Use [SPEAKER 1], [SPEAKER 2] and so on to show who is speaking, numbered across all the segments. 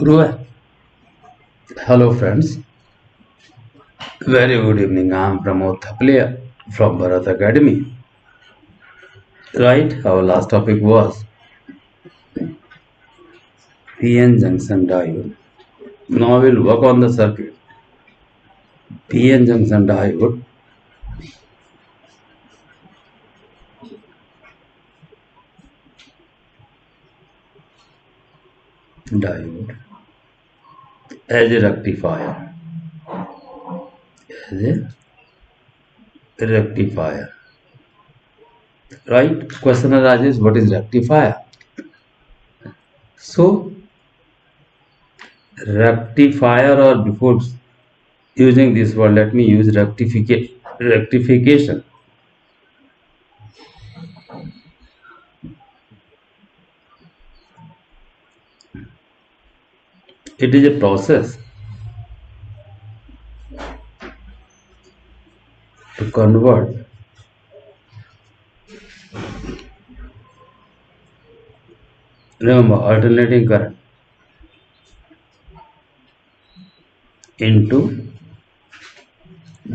[SPEAKER 1] शुरू है. Hello friends, very good evening. I am Pramod Thaplia from Bharat Academy. Right, our last topic was PN junction diode. Now we will work on the circuit. PN junction diode. Diode as a rectifier. As a rectifier. Right? Question arises, what is rectifier? So rectifier, or before using this word, let me use rectification. It is a process to convert remember alternating current into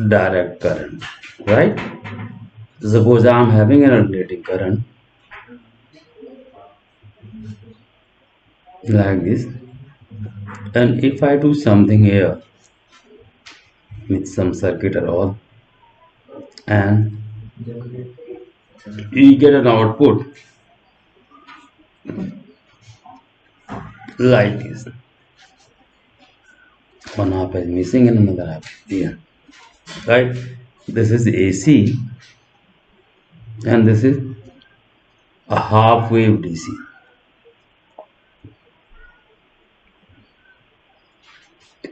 [SPEAKER 1] direct current, right? Suppose I am having an alternating current like this, and if I do something here with some circuit or all, and we get an output like this. One half is missing and another half is here, right? This is AC and this is a half wave DC,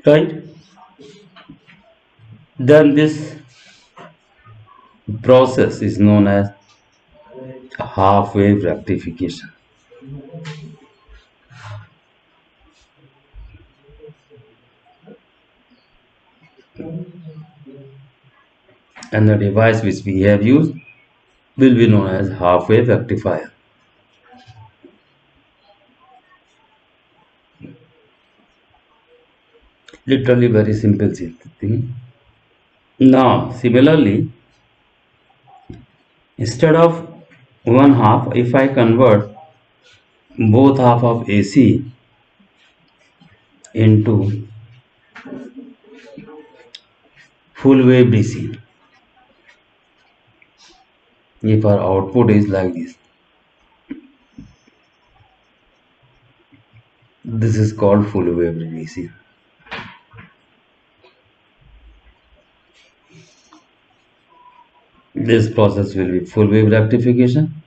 [SPEAKER 1] right? Then this process is known as half wave rectification. And the device which we have used will be known as half wave rectifier. Literally very simple thing. Now, similarly, instead of one half, if I convert both half of AC into full wave DC, if our output is like this is called full wave DC. This process will be full wave rectification.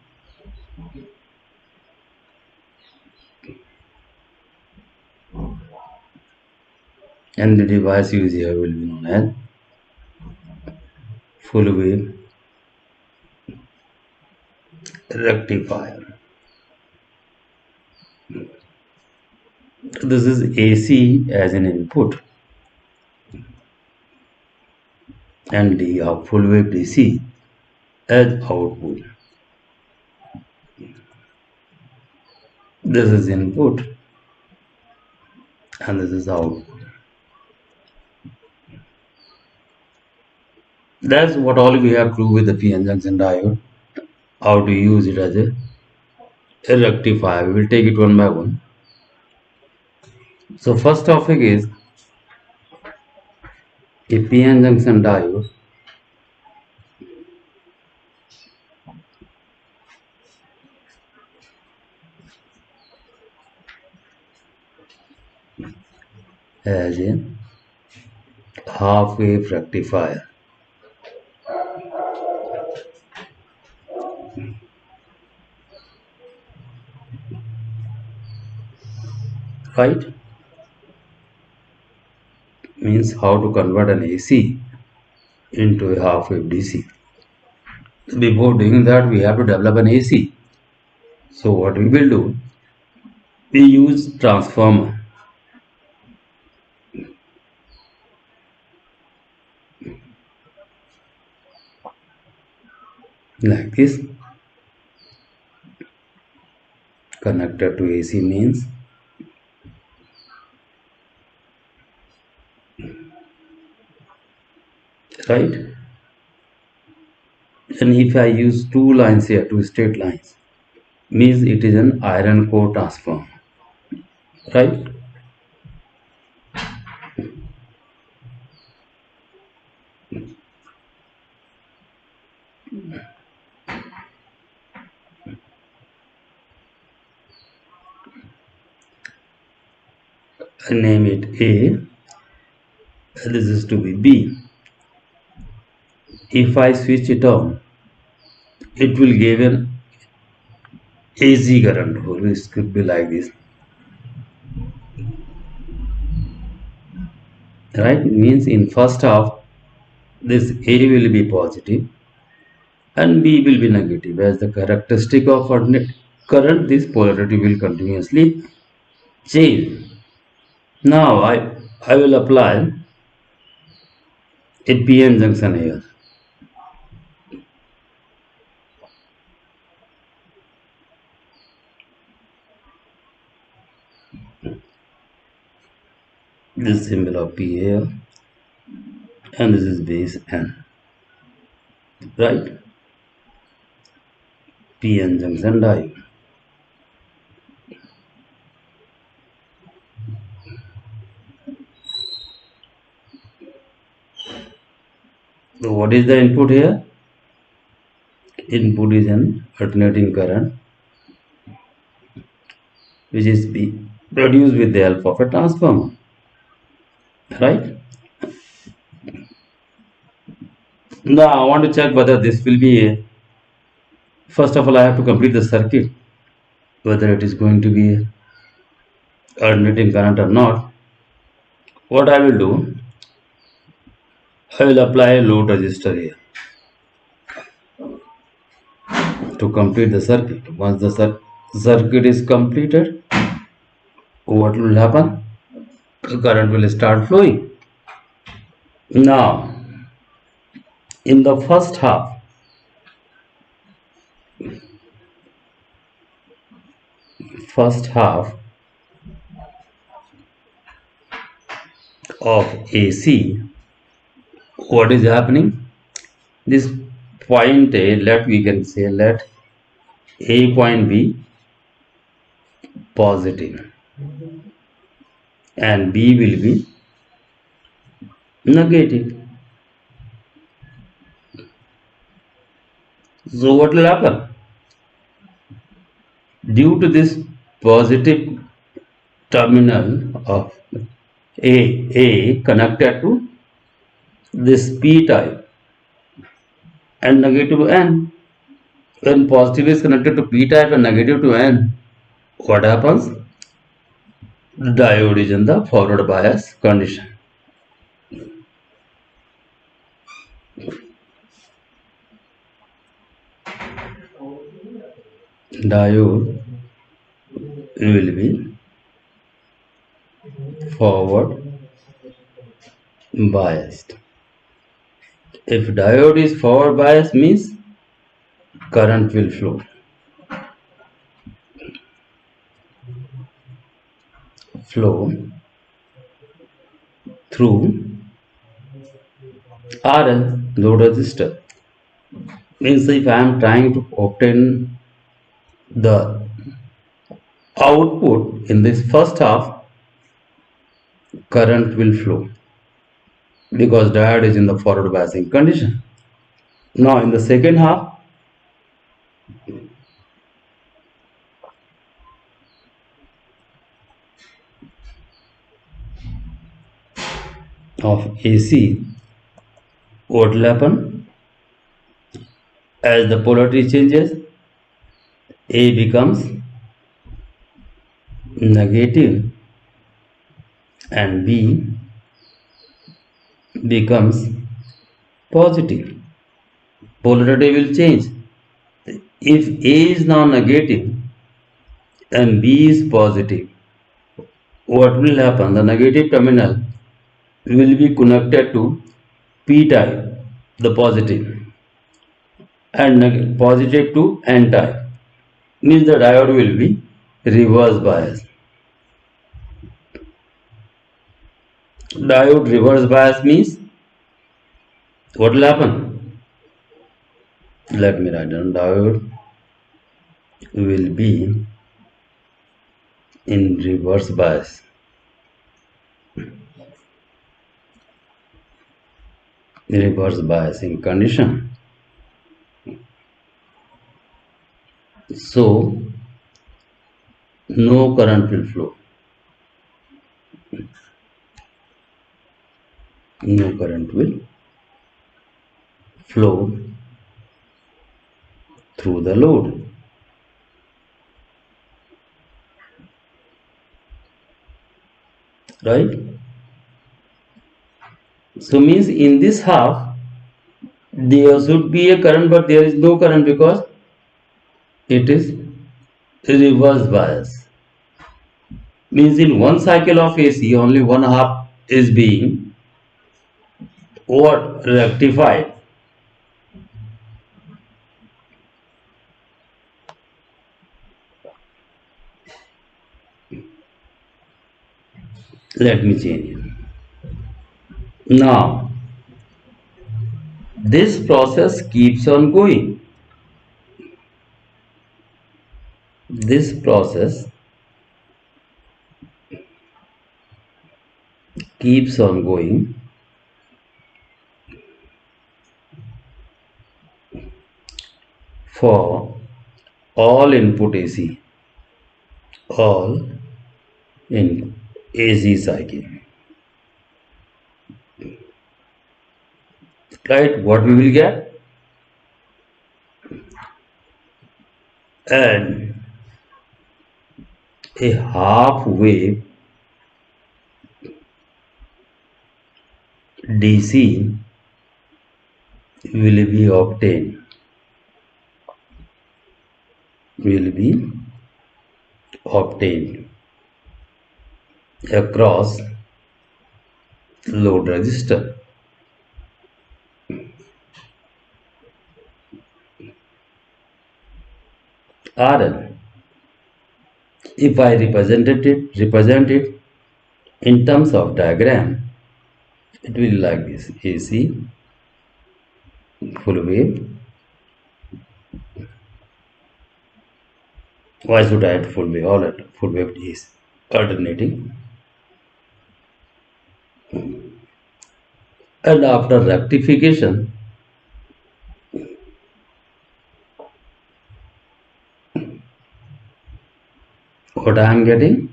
[SPEAKER 1] And the device used here will be known as full wave rectifier. This is AC as an input and the full wave DC as output. This is input and this is output. That's what all we have to do with the PN junction diode. How to use it as a rectifier. We will take it one by one. So first topic is a PN junction diode as a half wave rectifier. Right? Means how to convert an AC into a half wave DC. Before doing that, we have to develop an AC. So what we will do, we use transformer. Like this. connected to AC means right. And if I use two lines here, two straight lines, means it is an iron core transformer, right? I name it A, and this is to be B. If I switch it on, it will give an AC current, or this could be like this, right? Means in first half, this A will be positive and B will be negative. As the characteristic of alternate current, this polarity will continuously change. Now I will apply a PN junction here. This symbol of P here, and this is base N, right? PN junction diode. So what is the input here? Input is an alternating current which is produced with the help of a transformer, right? Now I want to check whether this will be a, first of all I have to complete the circuit, whether it is going to be a alternating current or not. What I will do, I will apply a load resistor here to complete the circuit. Once the circuit is completed, what will happen? The current will start flowing. Now, in the first half, of AC, what is happening? This point A, we can say let A point be positive and B will be negative. So what will happen? Due to this positive terminal of A connected to this P type and negative N, when positive is connected to P type and negative to N, what happens? The diode is in the forward bias condition. Diode will be forward biased. If diode is forward biased means current will flow. Through RL, load resistor. Means if I am trying to obtain the output in this first half, current will flow because diode is in the forward biasing condition. Now in the second half, of AC, what will happen? As the polarity changes, A becomes negative and B becomes positive. Polarity will change. If A is now negative and B is positive, what will happen? The negative terminal will be connected to P type, the positive, and positive to N type. Means the diode will be reverse bias. Diode reverse bias means what will happen? Let me write down. Diode will be in reverse bias. Reverse biasing condition. So no current will flow. No current will flow through the load. Right? So means in this half there should be a current, but there is no current because it is reverse bias. Means in one cycle of AC only one half is being what rectified. Let me change it. Now this process keeps on going. This process keeps on going for all input AC, all in AC cycle. Right? What we will get? And a half wave DC will be obtained. Will be obtained across load resistor. RL. If I represent it in terms of diagram, it will be like this: AC full wave. Why should I add full wave? All at full wave is alternating. And after rectification, what I am getting?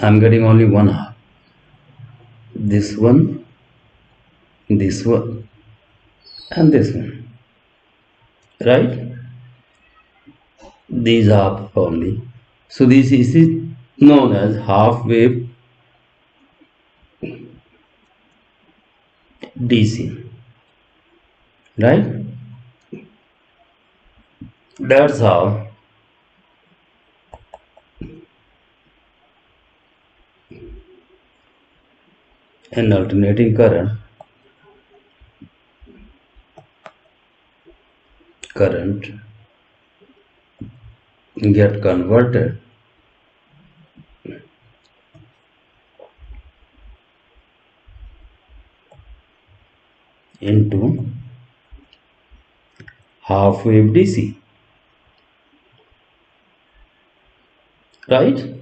[SPEAKER 1] I am getting only one half. This one, and this one. Right? These half only. So this is known as half wave DC. Right? That's how an alternating current get converted into half wave DC. Right?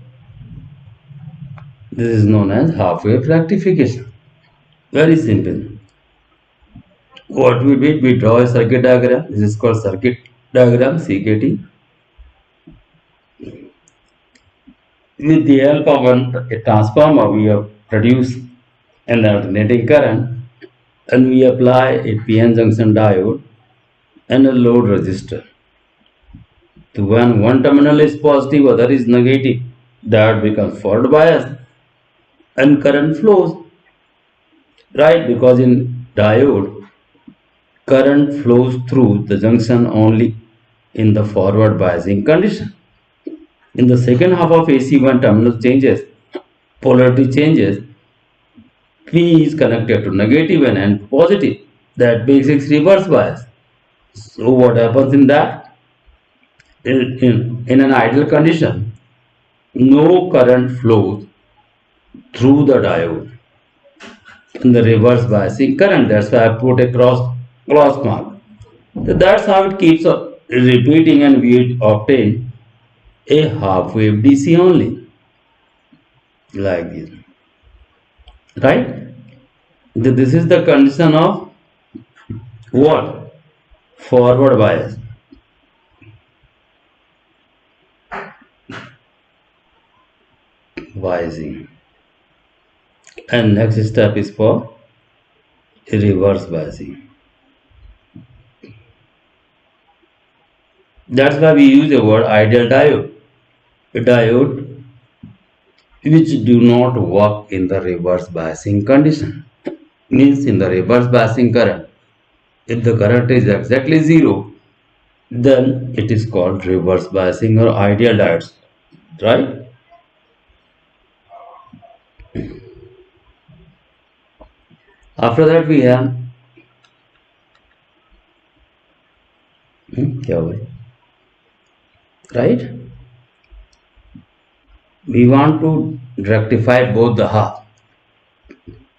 [SPEAKER 1] This is known as half wave rectification. Very simple. What we did, we draw a circuit diagram. This is called circuit diagram, CKT. With the help of a transformer, we have produced an alternating current, and we apply a PN junction diode and a load resistor. So when one terminal is positive, other is negative, that becomes forward bias and current flows. Right? Because in diode, current flows through the junction only in the forward biasing condition. In the second half of AC, when terminal changes, polarity changes, P is connected to negative and N to positive. That makes it reverse bias. So what happens in that? in an ideal condition, no current flows through the diode in the reverse biasing current. That's why I put a cross mark. So that's how it keeps repeating, and we obtain a half wave DC only, like this, right? This is the condition of what? Forward bias. Biasing. And next step is for reverse biasing. That's why we use the word ideal diode. A diode which do not work in the reverse biasing condition. Means in the reverse biasing current, if the current is exactly zero, then it is called reverse biasing or ideal diodes, right? After that we have क्या हुआ है? Right? We want to rectify both the half.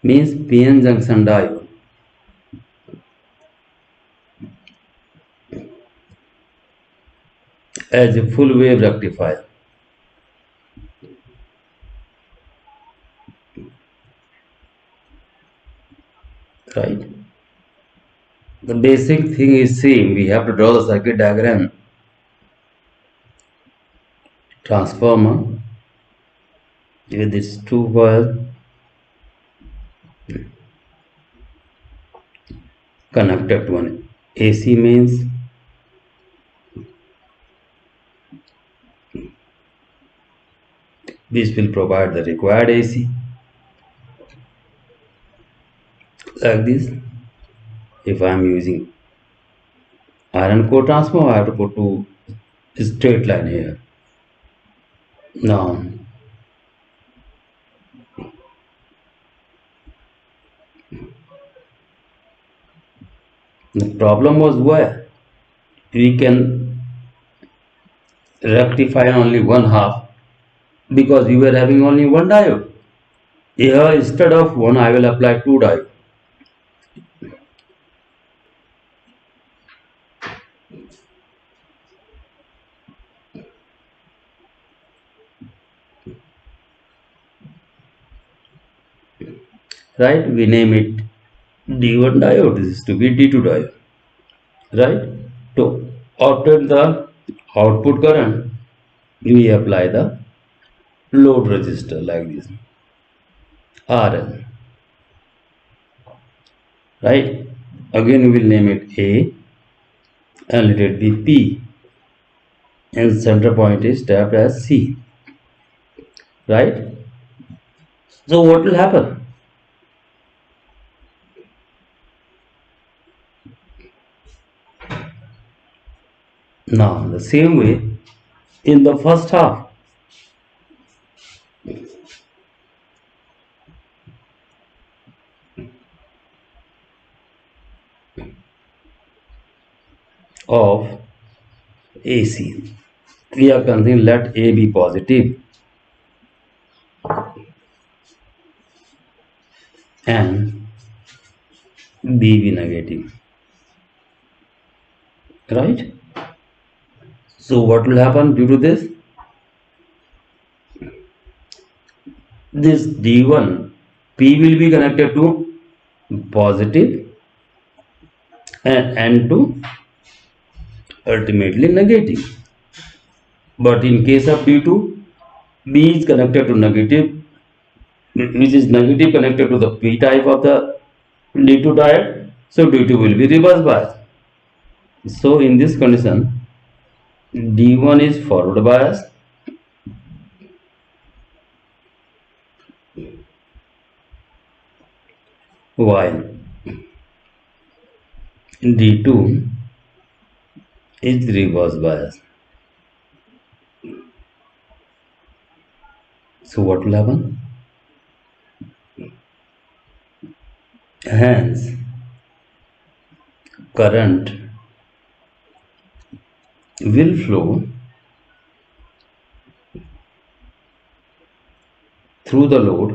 [SPEAKER 1] Means PN junction diode as a full wave rectifier. Right? The basic thing is same. We have to draw the circuit diagram. Transformer with this two wires connected to an AC mains. This will provide the required AC. Like this. If I am using iron core transformer, I have to put two straight line here. Now, the problem was where we can rectify only one half because we were having only one diode. Here, instead of one, I will apply two diodes. Right? We name it D1 diode. This is to be D2 diode. Right? To obtain the output current, we apply the load resistor like this, RL. Right? Again, we will name it A and let it be P, and center point is tapped as C. Right? So what will happen? Now, the same way in the first half, of AC, we are considering let A be positive and B be negative. Right? So what will happen due to this? This D1 P will be connected to positive and N2 ultimately negative. But in case of D2, B is connected to negative, which is negative connected to the P type of the D2 diode. So D2 will be reverse bias. So in this condition, D1 is forward bias while D2 is reverse bias. So what will happen? Hence, current will flow through the load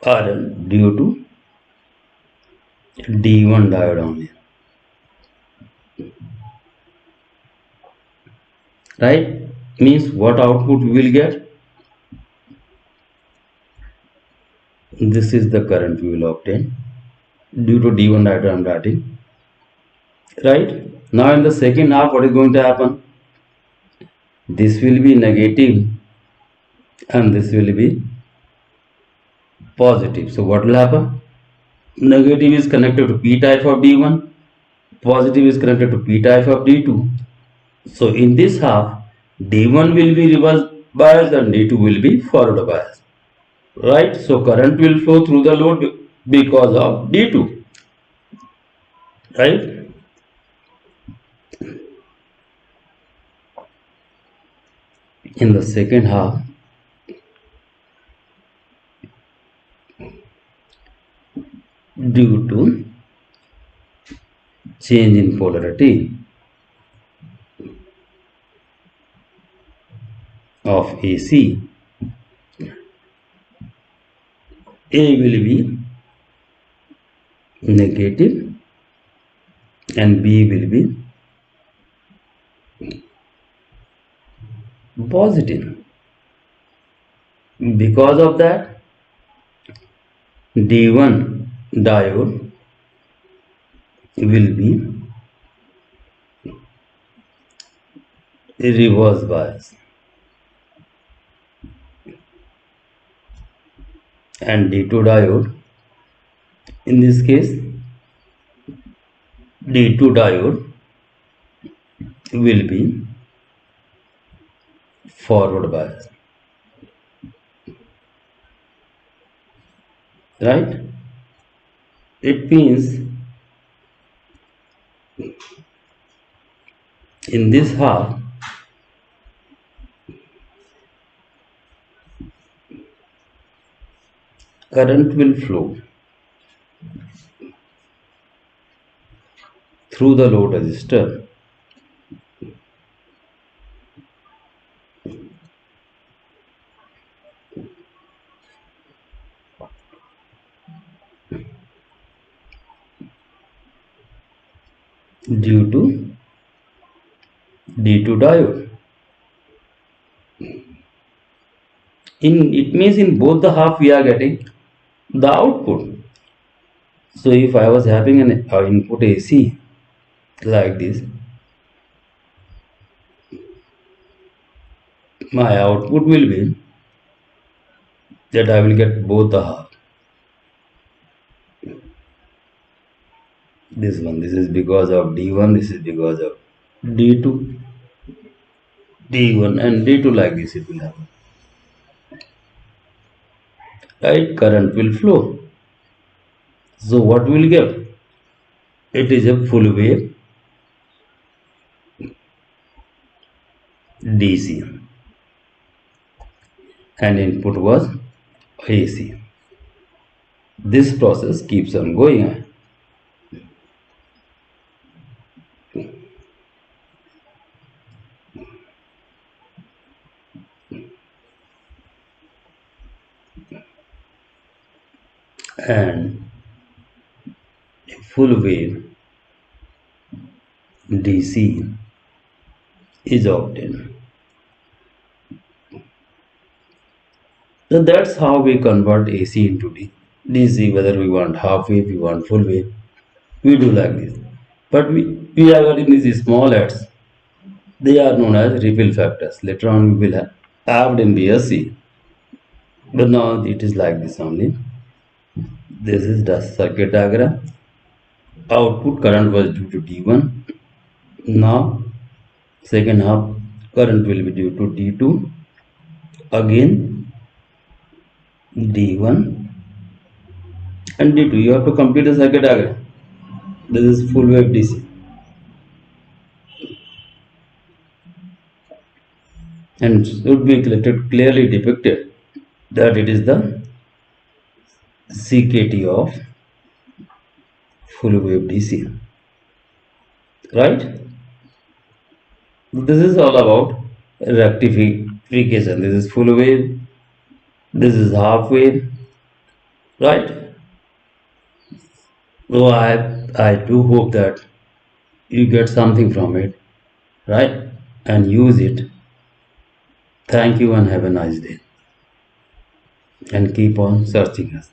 [SPEAKER 1] RL due to D1 diode only, right? Means what output we will get? This is the current we will obtain due to D1 diode I am writing, right? Now in the second half, what is going to happen? This will be negative and this will be positive. So what will happen? Negative is connected to P type of D1, positive is connected to P type of D2. So in this half, D1 will be reverse bias and D2 will be forward bias, right? So current will flow through the load because of D2, right? In the second half, due to change in polarity of AC, A will be negative and B will be positive. Because of that, D1 diode will be a reverse bias and D2 diode, in this case D2 diode will be forward bias, right? It means in this half, current will flow through the load resistor due to D2 diode. It means in both the half we are getting the output. So if I was having an input AC like this, my output will be that I will get both the half. This one, this is because of D1, this is because of D2, D1 and D2, like this it will happen. Right? Current will flow. So what will get? It is a full wave DC and input was AC. This process keeps on going. And a full wave DC is obtained. So that's how we convert AC into DC, whether we want half wave, we want full wave, we do like this. But we are getting these small adds, they are known as ripple factors. Later on we will have in BSc, but now it is like this only. This is the circuit diagram. Output current was due to D1. Now second half current will be due to D2, again D1 and D2. You have to complete the circuit diagram. This is full wave DC. And should be clearly depicted that it is the CKT of full wave DC, right? This is all about vacation. This is full wave, this is half wave, right? So I do hope that you get something from it, right? And use it. Thank you and have a nice day. And keep on searching us.